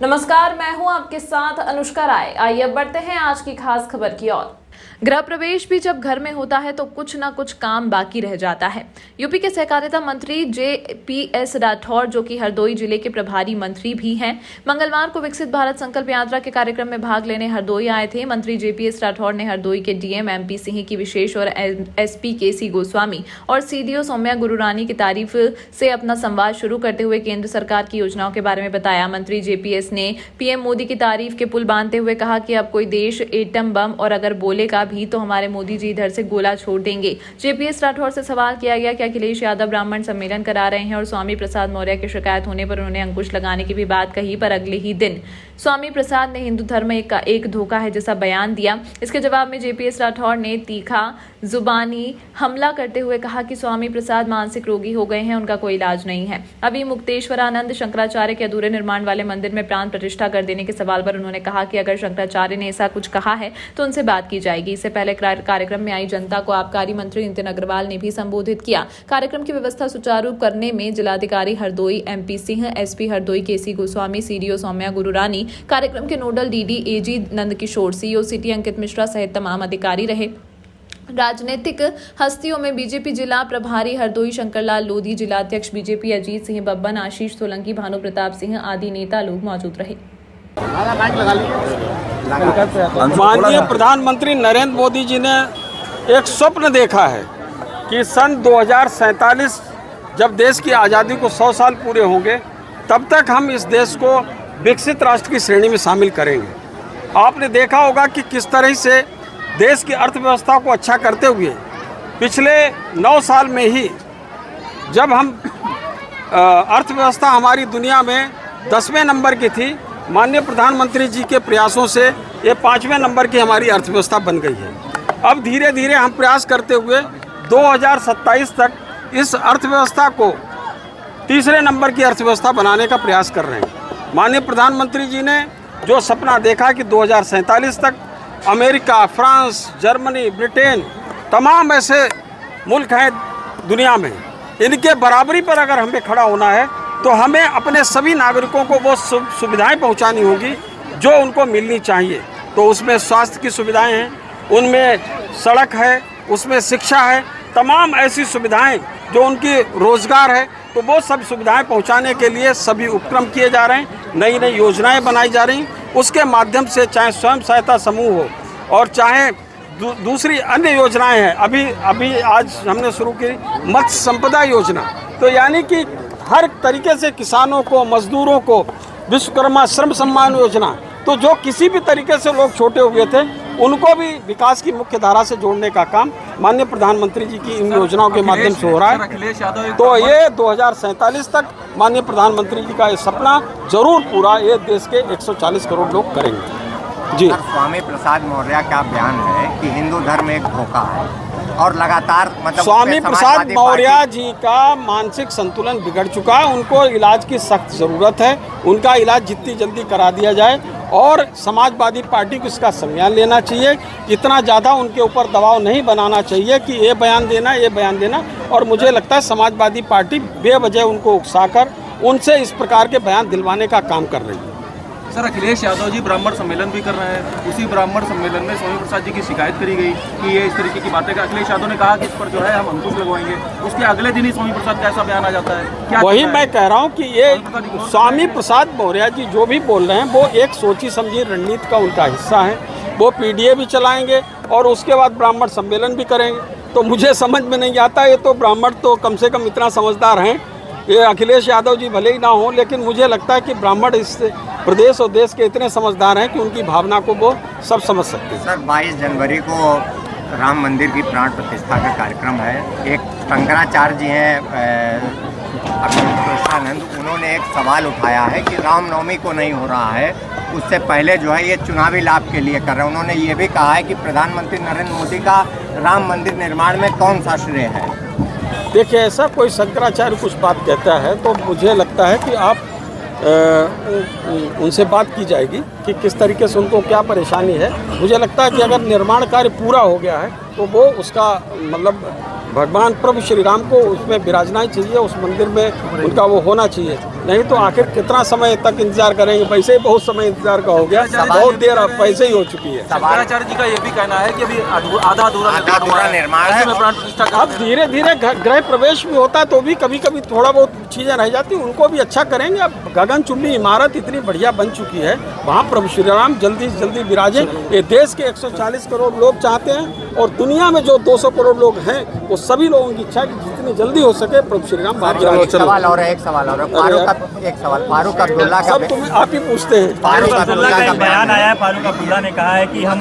नमस्कार, मैं हूं आपके साथ अनुष्का राय। आइए अब बढ़ते हैं आज की खास खबर की ओर। गृह प्रवेश भी जब घर में होता है तो कुछ ना कुछ काम बाकी रह जाता है। यूपी के सहकारिता मंत्री JPS राठौर, जो कि हरदोई जिले के प्रभारी मंत्री भी हैं, मंगलवार को विकसित भारत संकल्प यात्रा के कार्यक्रम में भाग लेने हरदोई आए थे। मंत्री JPS राठौर ने हरदोई के DM MP सिंह की विशेष और SP KC गोस्वामी और CDO सौम्या गुरुरानी की तारीफ से अपना संवाद शुरू करते हुए केंद्र सरकार की योजनाओं के बारे में बताया। मंत्री JPS ने PM मोदी की तारीफ के पुल बांधते हुए कहा कि अब कोई देश एटम बम और अगर बोलेगा भी तो हमारे मोदी जी इधर से गोला छोड़ देंगे। JPS राठौर से सवाल किया गया कि अखिलेश यादव ब्राह्मण सम्मेलन करा रहे हैं और स्वामी प्रसाद मौर्य की शिकायत होने पर उन्होंने अंकुश लगाने की भी बात कही, पर अगले ही दिन स्वामी प्रसाद ने हिंदू धर्म एक धोखा है जैसा बयान दिया। इसके जवाब में JPS राठौर ने तीखा जुबानी हमला करते हुए कहा कि स्वामी प्रसाद मानसिक रोगी हो गए हैं, उनका कोई इलाज नहीं है। अभी मुक्तेश्वरानंद शंकराचार्य के अधूरे निर्माण वाले मंदिर में प्राण प्रतिष्ठा कर देने के सवाल पर उन्होंने कहा कि अगर शंकराचार्य ने ऐसा कुछ कहा है तो उनसे बात की जाएगी। इससे पहले कार्यक्रम में आई जनता को आबकारी मंत्री नितिन अग्रवाल ने भी संबोधित किया। कार्यक्रम की व्यवस्था सुचारू करने में जिलाधिकारी Hardoi MP Singh, SP Hardoi KC Goswami, CDO Saumya Gururani, कार्यक्रम के nodal DD AG Nandkishore, CO city Ankit Mishra सहित तमाम अधिकारी रहे। राजनीतिक हस्तियों में बीजेपी जिला प्रभारी हरदोई शंकरलाल लोधी, जिलाध्यक्ष BJP अजीत सिंह बब्बन, आशीष सोलंकी, भानु प्रताप सिंह आदि नेता लोग मौजूद रहे। माननीय प्रधानमंत्री नरेंद्र मोदी जी ने एक स्वप्न देखा है कि सन 2047 जब देश की आज़ादी को 100 साल पूरे होंगे तब तक हम इस देश को विकसित राष्ट्र की श्रेणी में शामिल करेंगे। आपने देखा होगा कि किस तरह से देश की अर्थव्यवस्था को अच्छा करते हुए पिछले 9 साल में ही जब हम अर्थव्यवस्था हमारी दुनिया में 10वें नंबर की थी, माननीय प्रधानमंत्री जी के प्रयासों से ये 5वें नंबर की हमारी अर्थव्यवस्था बन गई है। अब धीरे धीरे हम प्रयास करते हुए 2027 तक इस अर्थव्यवस्था को तीसरे नंबर की अर्थव्यवस्था बनाने का प्रयास कर रहे हैं। माननीय प्रधानमंत्री जी ने जो सपना देखा कि 2047 तक अमेरिका, फ्रांस, जर्मनी, ब्रिटेन, तमाम ऐसे मुल्क हैं दुनिया में, इनके बराबरी पर अगर हमें खड़ा होना है तो हमें अपने सभी नागरिकों को वो सुविधाएं पहुंचानी होंगी जो उनको मिलनी चाहिए। तो उसमें स्वास्थ्य की सुविधाएं हैं, उनमें सड़क है, उसमें शिक्षा है, तमाम ऐसी सुविधाएं जो उनकी रोज़गार है, तो वो सब सुविधाएं पहुंचाने के लिए सभी उपक्रम किए जा रहे हैं। नई नई योजनाएं बनाई जा रही हैं, उसके माध्यम से चाहे स्वयं सहायता समूह हो और चाहे दूसरी अन्य योजनाएं हैं। अभी आज हमने शुरू की मत्स्य संपदा योजना, तो यानी कि हर तरीके से किसानों को, मजदूरों को, विश्वकर्मा श्रम सम्मान योजना, तो जो किसी भी तरीके से लोग छोटे हुए थे उनको भी विकास की मुख्य धारा से जोड़ने का काम माननीय प्रधानमंत्री जी की इन योजनाओं के माध्यम से हो रहा है। तो ये 2047 तक माननीय प्रधानमंत्री जी का ये सपना जरूर पूरा ये देश के 140 करोड़ लोग करेंगे। जी, स्वामी प्रसाद मौर्य का बयान है कि हिंदू धर्म एक धोखा है और लगातार स्वामी प्रसाद मौर्य जी का मानसिक संतुलन बिगड़ चुका है, उनको इलाज की सख्त ज़रूरत है। उनका इलाज जितनी जल्दी करा दिया जाए और समाजवादी पार्टी को इसका संज्ञान लेना चाहिए। इतना ज़्यादा उनके ऊपर दबाव नहीं बनाना चाहिए कि ये बयान देना। और मुझे लगता है समाजवादी पार्टी बेवजह उनको उकसाकर उनसे इस प्रकार के बयान दिलवाने का काम कर रही है। सर, अखिलेश यादव जी ब्राह्मण सम्मेलन भी कर रहे हैं, उसी ब्राह्मण सम्मेलन में स्वामी प्रसाद जी की शिकायत करी गई कि ये इस तरीके की बातें कर। अखिलेश यादव ने कहा कि इस पर जो है हम अंकुश लगवाएंगे, उसके अगले दिन ही स्वामी प्रसाद का ऐसा बयान आ जाता है। क्या वही मैं कह रहा हूँ कि ये स्वामी प्रसाद मौर्य जी जो भी बोल रहे हैं वो एक सोची समझी रणनीति का उनका हिस्सा है। वो PDA भी चलाएंगे और उसके बाद ब्राह्मण सम्मेलन भी करेंगे। तो मुझे समझ में नहीं आता, ये तो ब्राह्मण तो कम से कम इतना समझदार हैं, ये अखिलेश यादव जी भले ही ना हो, लेकिन मुझे लगता है कि ब्राह्मण इस प्रदेश और देश के इतने समझदार हैं कि उनकी भावना को वो सब समझ सकते हैं। सर, 22 जनवरी को राम मंदिर की प्राण प्रतिष्ठा का कार्यक्रम है। एक शंकराचार्य जी हैं अखिलेशानंद, उन्होंने एक सवाल उठाया है कि रामनवमी को नहीं हो रहा है, उससे पहले जो है ये चुनावी लाभ के लिए कर रहे हैं। उन्होंने ये भी कहा है कि प्रधानमंत्री नरेंद्र मोदी का राम मंदिर निर्माण में कौन सा श्रेय है। देखिए, ऐसा कोई शंकराचार्य कुछ बात कहता है तो मुझे लगता है कि आप उनसे बात की जाएगी कि किस तरीके से उनको क्या परेशानी है। मुझे लगता है कि अगर निर्माण कार्य पूरा हो गया है तो वो उसका मतलब भगवान प्रभु श्री राम को उसमें विराजना ही चाहिए, उस मंदिर में उनका वो होना चाहिए। नहीं तो आखिर कितना समय तक इंतजार करेंगे। वैसे ही बहुत समय इंतजार का हो गया, बहुत देर अब पैसे ही हो चुकी है। शंकराचार्य जी का ये भी कहना है कि अभी आधा अधूरा निर्माण है। ऐसे में प्राण प्रतिष्ठा कर अब धीरे धीरे गृह प्रवेश भी होता है तो भी कभी कभी थोड़ा बहुत चीजें रह जाती हैं, उनको भी अच्छा करेंगे। अब गगनचुंबी इमारत इतनी बढ़िया बन चुकी है, वहाँ प्रभु श्री राम जल्दी से जल्दी विराजे। ये देश के 140 करोड़ लोग चाहते हैं और दुनिया में जो 200 करोड़ लोग हैं वो सभी लोगों की इच्छा है कि जितनी जल्दी हो सके प्रभु श्री राम बाहर विराजे। एक सवाल और फारूक अब्दुल्ला का सब तुम आप ही पूछते हैं। फारूक अब्दुल्ला का एक बयान आया है। फारूक अब्दुल्ला ने कहा है कि हम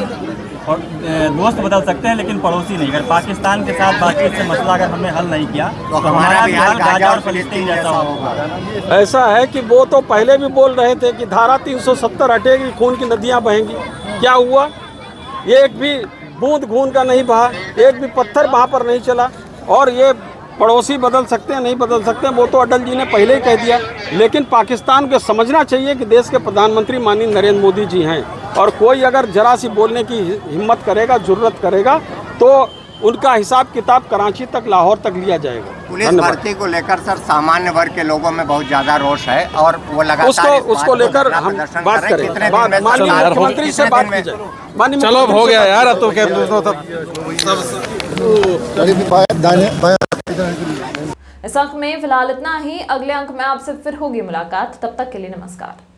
दोस्त बदल सकते हैं लेकिन पड़ोसी नहीं। अगर पाकिस्तान के साथ बातचीत से मसला अगर हमने हल नहीं किया तो हमारा भी हाल गाजा और फिलिस्तीन जैसा होगा। ऐसा है कि वो तो पहले भी बोल रहे थे कि धारा 370 हटेगी, खून की नदियां बहेंगी। क्या हुआ? एक भी बूंद खून का नहीं बहा, एक भी पत्थर वहाँ पर नहीं चला। और ये पड़ोसी बदल सकते हैं नहीं बदल सकते हैं वो तो अटल जी ने पहले ही कह दिया। लेकिन पाकिस्तान को समझना चाहिए कि देश के प्रधानमंत्री माननीय नरेंद्र मोदी जी हैं और कोई अगर जरा सी बोलने की हिम्मत करेगा, जुर्रत करेगा तो उनका हिसाब किताब कराची तक, लाहौर तक लिया जाएगा। पुलिस भर्ती को लेकर सर सामान्य वर्ग के लोगों में बहुत ज्यादा रोष है और वो लगातार उसको लेकर हम बात करें। माननीय मुख्यमंत्री से बात की जाए। चलो हो गया यार, अब तो इस अंक में फिलहाल इतना ही। अगले अंक में आपसे फिर होगी मुलाकात, तब तक के लिए नमस्कार।